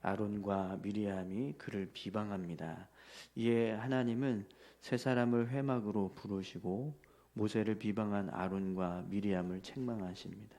아론과 미리암이 그를 비방합니다. 이에 하나님은 세 사람을 회막으로 부르시고 모세를 비방한 아론과 미리암을 책망하십니다.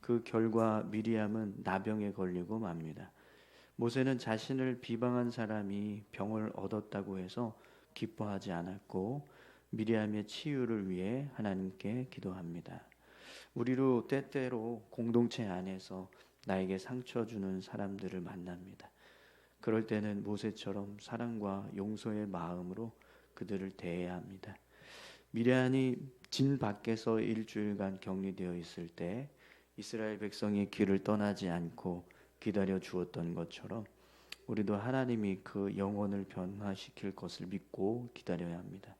그 결과 미리암은 나병에 걸리고 맙니다. 모세는 자신을 비방한 사람이 병을 얻었다고 해서 기뻐하지 않았고 미리암의 치유를 위해 하나님께 기도합니다. 우리도 때때로 공동체 안에서 나에게 상처 주는 사람들을 만납니다. 그럴 때는 모세처럼 사랑과 용서의 마음으로 그들을 대해야 합니다. 미리암이 진 밖에서 일주일간 격리되어 있을 때 이스라엘 백성이 길을 떠나지 않고 기다려 주었던 것처럼 우리도 하나님이 그 영혼을 변화시킬 것을 믿고 기다려야 합니다.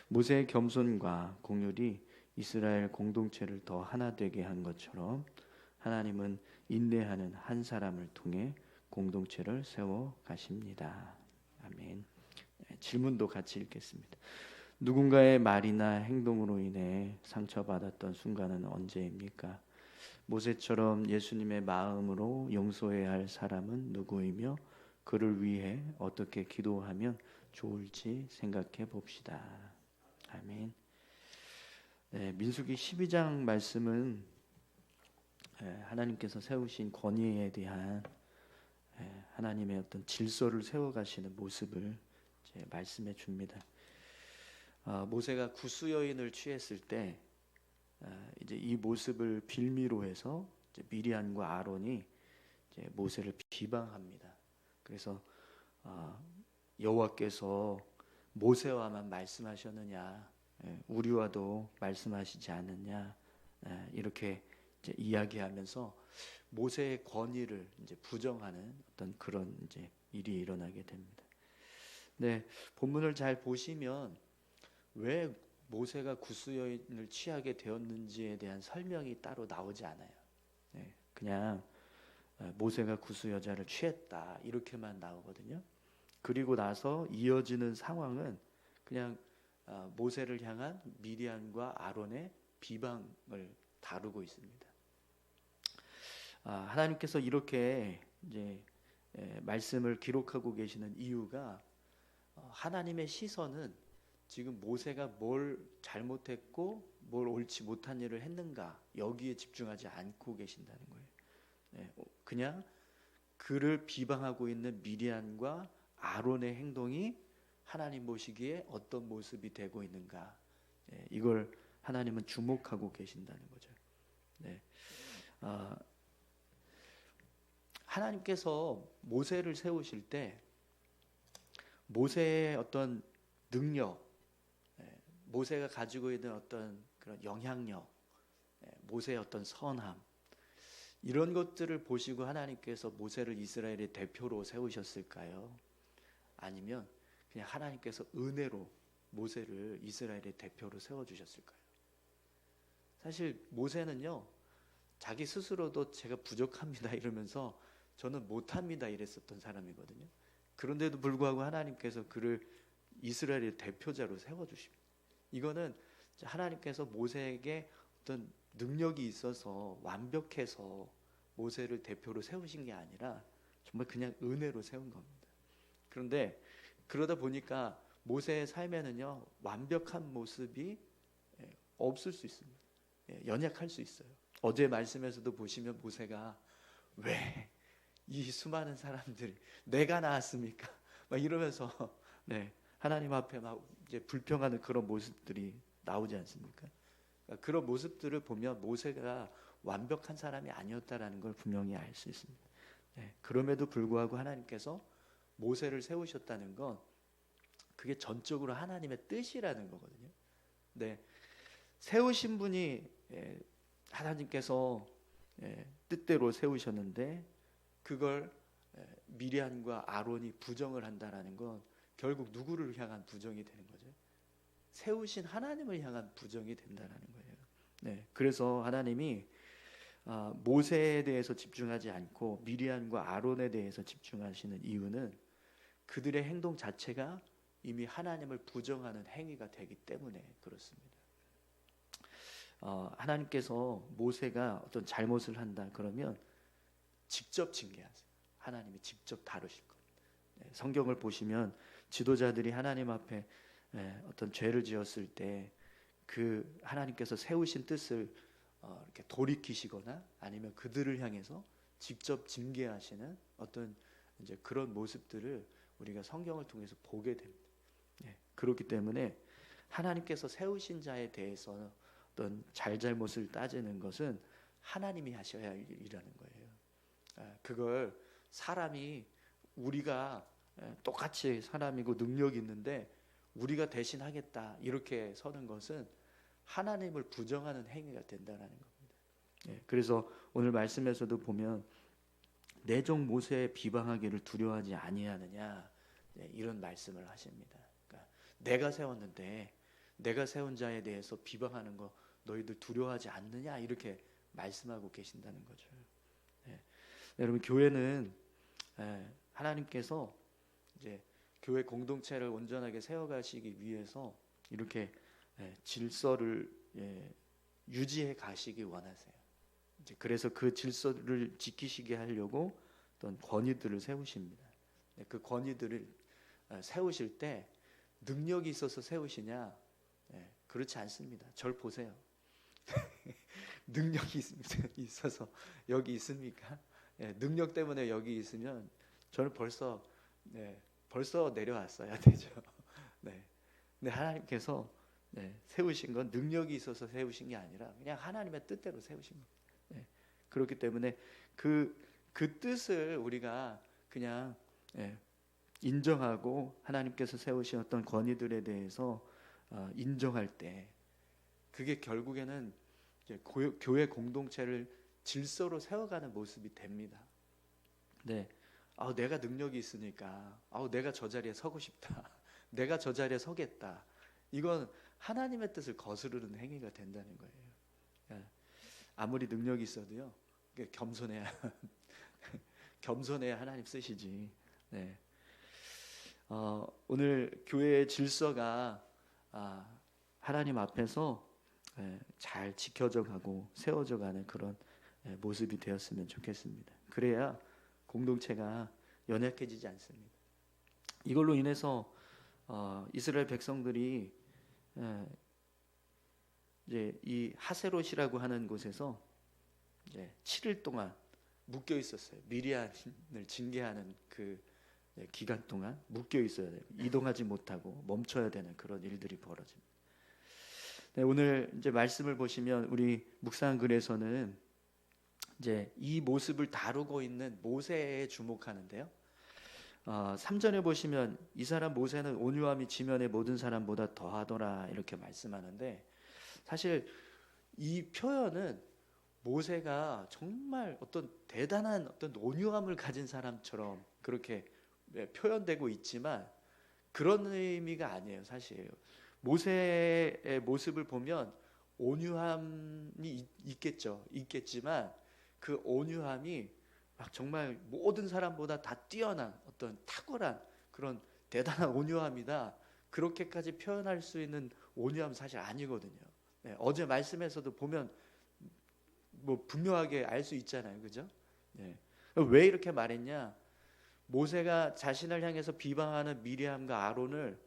모세의 겸손과 공률이 이스라엘 공동체를 더 하나 되게 한 것처럼 하나님은 인내하는 한 사람을 통해 공동체를 세워 가십니다. 아멘. 질문도 같이 읽겠습니다. 누군가의 말이나 행동으로 인해 상처받았던 순간은 언제입니까? 모세처럼 예수님의 마음으로 용서해야 할 사람은 누구이며 그를 위해 어떻게 기도하면 좋을지 생각해 봅시다. 아멘. 네, 민수기 12장 말씀은 하나님께서 세우신 권위에 대한 하나님의 어떤 질서를 세워가시는 모습을 이제 말씀해 줍니다. 모세가 구스 여인을 취했을 때 이제 이 모습을 빌미로 해서 이제 미리암과 아론이 이제 모세를 비방합니다. 그래서 여호와께서 모세와만 말씀하셨느냐, 우리와도 말씀하시지 않느냐, 이렇게 이제 이야기하면서 모세의 권위를 이제 부정하는 어떤 그런 이제 일이 일어나게 됩니다. 네, 본문을 잘 보시면 왜 모세가 구스 여인을 취하게 되었는지에 대한 설명이 따로 나오지 않아요. 그냥 모세가 구스 여자를 취했다 이렇게만 나오거든요. 그리고 나서 이어지는 상황은 그냥 모세를 향한 미리암과 아론의 비방을 다루고 있습니다. 하나님께서 이렇게 이제 말씀을 기록하고 계시는 이유가 하나님의 시선은 지금 모세가 뭘 잘못했고 뭘 옳지 못한 일을 했는가 여기에 집중하지 않고 계신다는 거예요. 그냥 그를 비방하고 있는 미리암과 아론의 행동이 하나님 보시기에 어떤 모습이 되고 있는가, 이걸 하나님은 주목하고 계신다는 거죠. 하나님께서 모세를 세우실 때 모세의 어떤 능력, 모세가 가지고 있는 어떤 그런 영향력, 모세의 어떤 선함, 이런 것들을 보시고 하나님께서 모세를 이스라엘의 대표로 세우셨을까요? 아니면 그냥 하나님께서 은혜로 모세를 이스라엘의 대표로 세워주셨을까요? 사실 모세는요, 자기 스스로도 제가 부족합니다 이러면서 저는 못합니다 이랬었던 사람이거든요. 그런데도 불구하고 하나님께서 그를 이스라엘의 대표자로 세워주십니다. 이거는 하나님께서 모세에게 어떤 능력이 있어서 완벽해서 모세를 대표로 세우신 게 아니라 정말 그냥 은혜로 세운 겁니다. 그런데 그러다 보니까 모세의 삶에는요, 완벽한 모습이 없을 수 있습니다. 연약할 수 있어요. 어제 말씀에서도 보시면 모세가 왜 이 수많은 사람들 내가 나았습니까? 막 이러면서 하나님 앞에 막 이제 불평하는 그런 모습들이 나오지 않습니까? 그러니까 그런 모습들을 보면 모세가 완벽한 사람이 아니었다라는 걸 분명히 알 수 있습니다. 그럼에도 불구하고 하나님께서 모세를 세우셨다는 건 그게 전적으로 하나님의 뜻이라는 거거든요. 세우신 분이 하나님께서 뜻대로 세우셨는데 그걸 미리암과 아론이 부정을 한다라는 건 결국 누구를 향한 부정이 되는 거죠? 세우신 하나님을 향한 부정이 된다라는 거예요. 그래서 하나님이 모세에 대해서 집중하지 않고 미리암과 아론에 대해서 집중하시는 이유는 그들의 행동 자체가 이미 하나님을 부정하는 행위가 되기 때문에 그렇습니다. 하나님께서 모세가 어떤 잘못을 한다 그러면 직접 징계하세요. 하나님이 직접 다루실 겁니다. 성경을 보시면 지도자들이 하나님 앞에 어떤 죄를 지었을 때 그 하나님께서 세우신 뜻을 이렇게 돌이키시거나 아니면 그들을 향해서 직접 징계하시는 어떤 이제 그런 모습들을 우리가 성경을 통해서 보게 됩니다. 그렇기 때문에 하나님께서 세우신 자에 대해서 어떤 잘잘못을 따지는 것은 하나님이 하셔야 할 일이라는 거예요. 그걸 사람이 우리가 똑같이 사람이고 능력이 있는데 우리가 대신 하겠다 이렇게 서는 것은 하나님을 부정하는 행위가 된다는 겁니다. 그래서 오늘 말씀에서도 보면 내 종 모세의 비방하기를 두려워하지 아니하느냐 이런 말씀을 하십니다. 그러니까 내가 세웠는데 내가 세운 자에 대해서 비방하는 거 너희들 두려워하지 않느냐 이렇게 말씀하고 계신다는 거죠. 여러분 교회는 하나님께서 이제 교회 공동체를 온전하게 세워가시기 위해서 이렇게 질서를 유지해 가시기 원하세요. 이제 그래서 그 질서를 지키시게 하려고 어떤 권위들을 세우십니다. 그 권위들을 세우실 때 능력이 있어서 세우시냐? 그렇지 않습니다. 절 보세요. 능력이 있어서 여기 있습니까? 능력 때문에 여기 있으면 저는 벌써 내려왔어야 되죠. 근데 하나님께서 세우신 건 능력이 있어서 세우신 게 아니라 그냥 하나님의 뜻대로 세우신 겁니다. 그렇기 때문에 그 뜻을 우리가 그냥 인정하고 하나님께서 세우신 어떤 권위들에 대해서 인정할 때 그게 결국에는 이제 교회 공동체를 질서로 세워가는 모습이 됩니다. 내가 능력이 있으니까 내가 저 자리에 서고 싶다. 내가 저 자리에 서겠다. 이건 하나님의 뜻을 거스르는 행위가 된다는 거예요. 아무리 능력이 있어도요. 겸손해야 하나님 쓰시지. 오늘 교회의 질서가 하나님 앞에서 잘 지켜져 가고 세워져 가는 그런 모습이 되었으면 좋겠습니다. 그래야 공동체가 연약해지지 않습니다. 이걸로 인해서 이스라엘 백성들이 이제 이 하세롯이라고 하는 곳에서 이제 7일 동안 묶여 있었어요. 미디안을 징계하는 그 기간 동안 묶여 있어야 돼요. 이동하지 못하고 멈춰야 되는 그런 일들이 벌어집니다. 오늘 이제 말씀을 보시면 우리 묵상 글에서는 이제 이 모습을 다루고 있는 모세에 주목하는데요. 3절에 보시면 이 사람 모세는 온유함이 지면의 모든 사람보다 더하더라 이렇게 말씀하는데 사실 이 표현은 모세가 정말 어떤 대단한 어떤 온유함을 가진 사람처럼 그렇게 표현되고 있지만 그런 의미가 아니에요. 사실 모세의 모습을 보면 온유함이 있겠지만 그 온유함이 막 정말 모든 사람보다 다 뛰어난 어떤 탁월한 그런 대단한 온유함이다. 그렇게까지 표현할 수 있는 온유함 사실 아니거든요. 어제 말씀에서도 보면 뭐 분명하게 알 수 있잖아요, 그죠? 왜 이렇게 말했냐? 모세가 자신을 향해서 비방하는 미리암과 아론을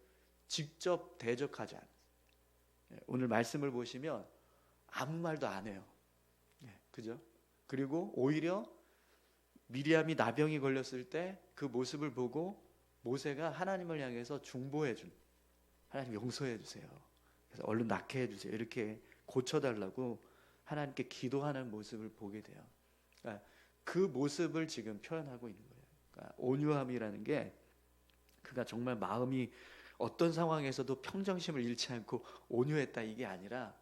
직접 대적하지 않았어요. 오늘 말씀을 보시면 아무 말도 안 해요. 그죠? 그리고 오히려 미리암이 나병이 걸렸을 때 그 모습을 보고 모세가 하나님을 향해서 중보해 준 하나님 용서해 주세요. 그래서 얼른 낫게 해 주세요. 이렇게 고쳐달라고 하나님께 기도하는 모습을 보게 돼요. 그러니까 그 모습을 지금 표현하고 있는 거예요. 그러니까 온유함이라는 게 그가 정말 마음이 어떤 상황에서도 평정심을 잃지 않고 온유했다 이게 아니라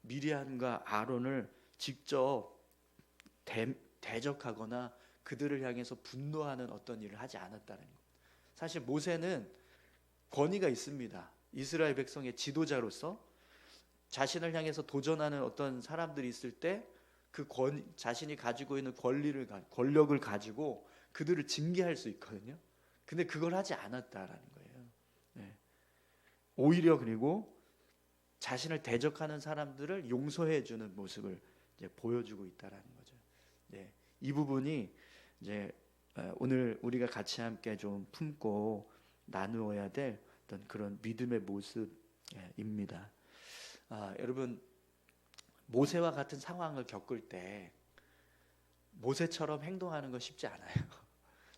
미리암과 아론을 직접 대적하거나 그들을 향해서 분노하는 어떤 일을 하지 않았다는 것. 사실 모세는 권위가 있습니다. 이스라엘 백성의 지도자로서 자신을 향해서 도전하는 어떤 사람들이 있을 때 그 자신이 가지고 있는 권력을 가지고 그들을 징계할 수 있거든요. 근데 그걸 하지 않았다라는 거예요. 오히려 그리고 자신을 대적하는 사람들을 용서해 주는 모습을 이제 보여주고 있다라는 거죠. 이 부분이 이제 오늘 우리가 같이 함께 좀 품고 나누어야 될 어떤 그런 믿음의 모습입니다. 여러분, 모세와 같은 상황을 겪을 때 모세처럼 행동하는 건 쉽지 않아요.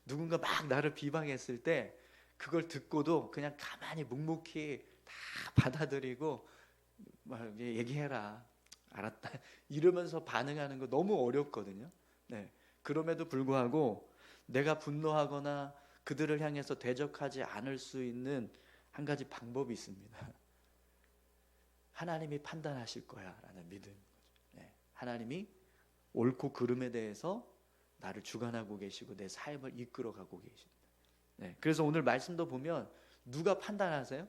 누군가 막 나를 비방했을 때 그걸 듣고도 그냥 가만히 묵묵히 다 받아들이고 막 얘기해라, 알았다, 이러면서 반응하는 거 너무 어렵거든요. 네. 그럼에도 불구하고 내가 분노하거나 그들을 향해서 대적하지 않을 수 있는 한 가지 방법이 있습니다. 하나님이 판단하실 거야 라는 믿음. 네. 하나님이 옳고 그름에 대해서 나를 주관하고 계시고 내 삶을 이끌어가고 계십니다. 네. 그래서 오늘 말씀도 보면 누가 판단하세요?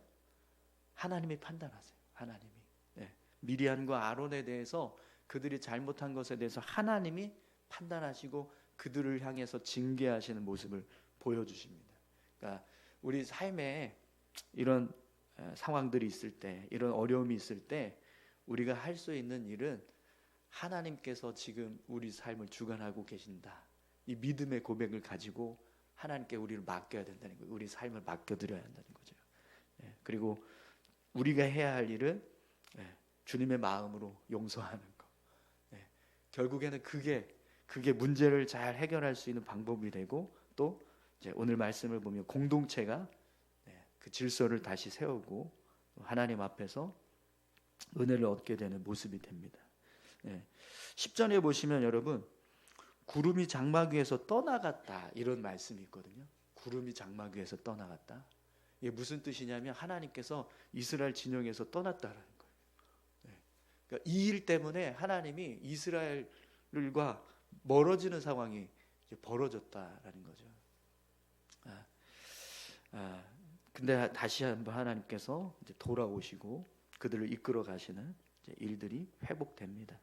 하나님이 판단하세요. 하나님이. 네. 미리암과 아론에 대해서 그들이 잘못한 것에 대해서 하나님이 판단하시고 그들을 향해서 징계하시는 모습을 보여주십니다. 그러니까 우리 삶에 이런 상황들이 있을 때, 이런 어려움이 있을 때 우리가 할 수 있는 일은 하나님께서 지금 우리 삶을 주관하고 계신다, 이 믿음의 고백을 가지고 하나님께 우리를 맡겨야 된다는 거예요. 우리 삶을 맡겨드려야 한다는 거죠. 그리고 우리가 해야 할 일은 주님의 마음으로 용서하는 거. 결국에는 그게 문제를 잘 해결할 수 있는 방법이 되고, 또 이제 오늘 말씀을 보면 공동체가 그 질서를 다시 세우고 하나님 앞에서 은혜를 얻게 되는 모습이 됩니다. 10절에 보시면 여러분, 구름이 장막 위에서 떠나갔다, 이런 말씀이 있거든요. 구름이 장막 위에서 떠나갔다. 이게 무슨 뜻이냐면 하나님께서 이스라엘 진영에서 떠났다라는 거예요. 그러니까 이 일 때문에 하나님이 이스라엘과 멀어지는 상황이 이제 벌어졌다라는 거죠. 근데 다시 한번 하나님께서 이제 돌아오시고 그들을 이끌어 가시는 일들이 회복됩니다.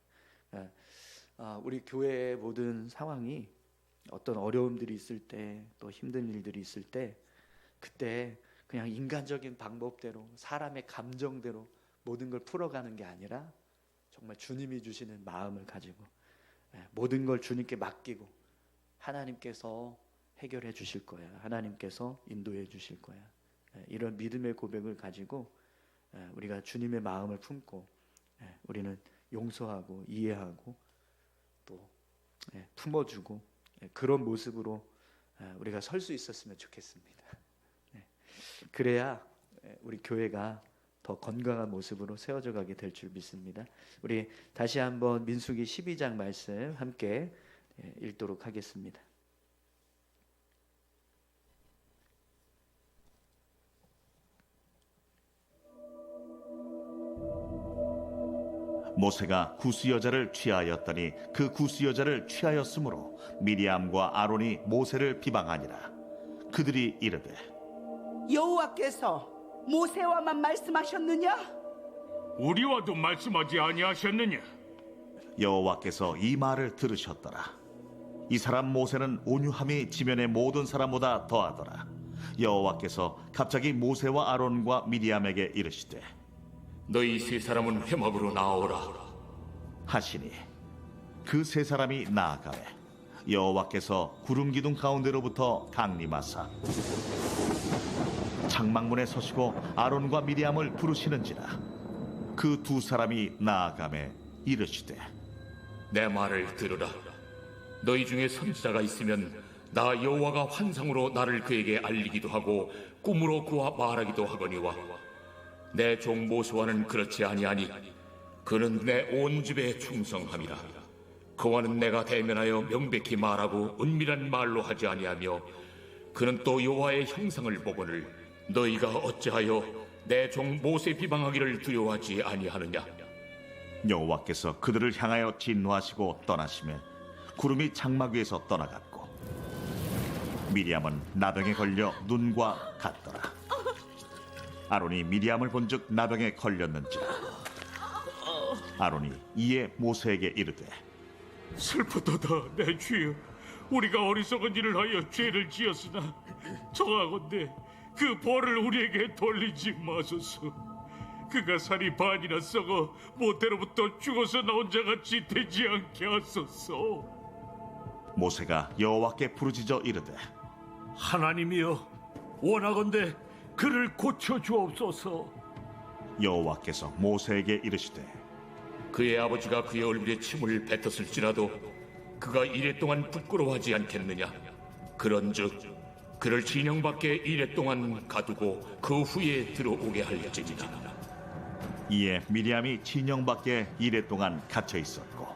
우리 교회의 모든 상황이 어떤 어려움들이 있을 때, 또 힘든 일들이 있을 때, 그때 그냥 인간적인 방법대로 사람의 감정대로 모든 걸 풀어가는 게 아니라 정말 주님이 주시는 마음을 가지고 모든 걸 주님께 맡기고 하나님께서 해결해 주실 거야, 하나님께서 인도해 주실 거야, 이런 믿음의 고백을 가지고 우리가 주님의 마음을 품고 우리는 용서하고 이해하고 또 품어주고 그런 모습으로 우리가 설 수 있었으면 좋겠습니다. 그래야 우리 교회가 더 건강한 모습으로 세워져 가게 될 줄 믿습니다. 우리 다시 한번 민수기 12장 말씀 함께 읽도록 하겠습니다. 모세가 구스 여자를 취하였더니 그 구스 여자를 취하였으므로 미리암과 아론이 모세를 비방하니라. 그들이 이르되 여호와께서 모세와만 말씀하셨느냐? 우리와도 말씀하지 아니하셨느냐? 여호와께서 이 말을 들으셨더라. 이 사람 모세는 온유함이 지면의 모든 사람보다 더하더라. 여호와께서 갑자기 모세와 아론과 미리암에게 이르시되 너희 세 사람은 회막으로 나오라 하시니 그 세 사람이 나아가매 여호와께서 구름 기둥 가운데로부터 강림하사 장막문에 서시고 아론과 미리암을 부르시는지라. 그 두 사람이 나아가매 이르시되 내 말을 들으라. 너희 중에 선지자가 있으면 나 여호와가 환상으로 나를 그에게 알리기도 하고 꿈으로 그와 말하기도 하거니와 내 종 모세와는 그렇지 아니하니 그는 내 온 집에 충성함이라. 그와는 내가 대면하여 명백히 말하고 은밀한 말로 하지 아니하며 그는 또 여호와의 형상을 보거늘 너희가 어찌하여 내 종 모세 비방하기를 두려워하지 아니하느냐. 여호와께서 그들을 향하여 진노하시고 떠나시매 구름이 장막 위에서 떠나갔고 미리암은 나병에 걸려 눈과 같더라. 아론이 미리암을 본즉 나병에 걸렸는지라. 아론이 이에 모세에게 이르되 슬프도다 내 주여, 우리가 어리석은 일을 하여 죄를 지었으나 청하건대 그 벌을 우리에게 돌리지 마소서. 그가 살이 반이나 썩어 모태로부터 죽어서 나온 자같이 되지 않게 하소서. 모세가 여호와께 부르짖어 이르되 하나님이여, 원하건대 그를 고쳐 주옵소서. 여호와께서 모세에게 이르시되 그의 아버지가 그의 얼굴에 침을 뱉었을지라도 그가 이래 동안 부끄러워하지 않겠느냐. 그런즉 그를 진영 밖에 이래 동안 가두고 그 후에 들어오게 할지니라. 이에 미리암이 진영 밖에 이래 동안 갇혀 있었고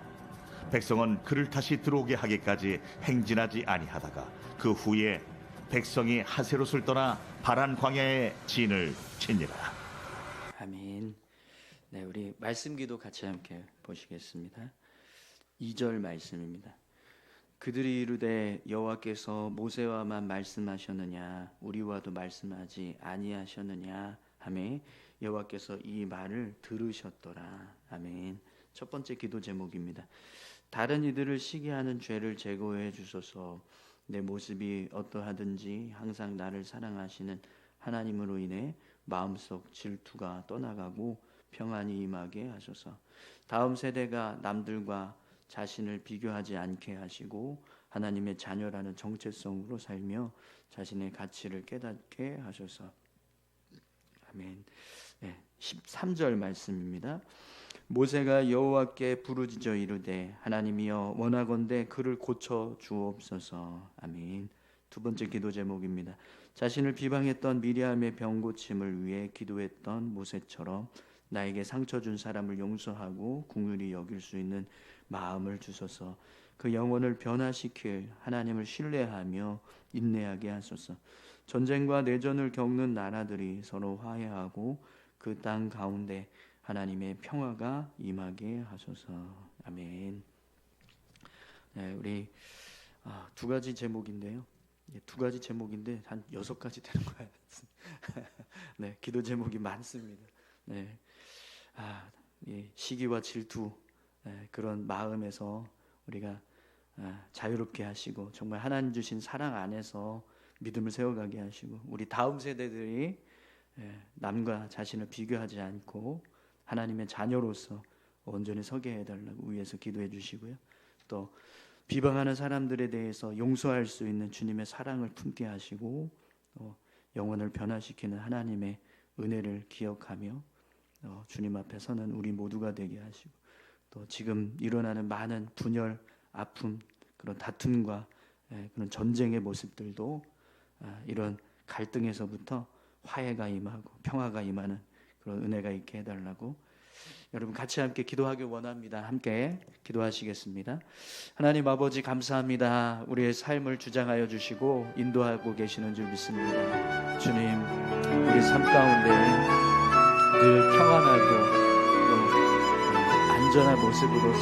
백성은 그를 다시 들어오게 하기까지 행진하지 아니하다가 그 후에 백성이 하세롯을 떠나 바란 광야에 진을 치니라. 아멘. 네, 우리 말씀기도 같이 함께 보시겠습니다. 2절 말씀입니다. 그들이 이르되 여호와께서 모세와만 말씀하셨느냐 우리와도 말씀하지 아니하셨느냐 하매 여호와께서 이 말을 들으셨더라. 아멘. 첫 번째 기도 제목입니다. 다른 이들을 시기하는 죄를 제거해 주소서. 내 모습이 어떠하든지 항상 나를 사랑하시는 하나님으로 인해 마음속 질투가 떠나가고 평안이 임하게 하소서. 다음 세대가 남들과 자신을 비교하지 않게 하시고 하나님의 자녀라는 정체성으로 살며 자신의 가치를 깨닫게 하소서. 아멘. 네, 13절 말씀입니다. 모세가 여호와께 부르짖어 이르되 하나님이여 원하건대 그를 고쳐 주옵소서. 아멘. 두 번째 기도 제목입니다. 자신을 비방했던 미리암의 병 고침을 위해 기도했던 모세처럼 나에게 상처 준 사람을 용서하고 긍휼히 여길 수 있는 마음을 주소서. 그 영혼을 변화시킬 하나님을 신뢰하며 인내하게 하소서. 전쟁과 내전을 겪는 나라들이 서로 화해하고 그 땅 가운데 하나님의 평화가 임하게 하소서. 아멘. 네, 우리 두 가지 제목인데요. 두 가지 제목인데 한 6가지 되는 것 같습니다. 네, 기도 제목이 많습니다. 네, 시기와 질투 그런 마음에서 우리가 자유롭게 하시고 정말 하나님 주신 사랑 안에서 믿음을 세워가게 하시고 우리 다음 세대들이 남과 자신을 비교하지 않고 하나님의 자녀로서 온전히 서게 해달라고 위에서 기도해 주시고요. 또 비방하는 사람들에 대해서 용서할 수 있는 주님의 사랑을 품게 하시고 영혼을 변화시키는 하나님의 은혜를 기억하며 주님 앞에 서는 우리 모두가 되게 하시고 또 지금 일어나는 많은 분열, 아픔, 그런 다툼과 그런 전쟁의 모습들도 이런 갈등에서부터 화해가 임하고 평화가 임하는 그런 은혜가 있게 해달라고 여러분 같이 함께 기도하길 원합니다. 함께 기도하시겠습니다. 하나님 아버지 감사합니다. 우리의 삶을 주장하여 주시고 인도하고 계시는 줄 믿습니다. 주님, 우리 삶 가운데 늘 평안하고 또 안전한 모습으로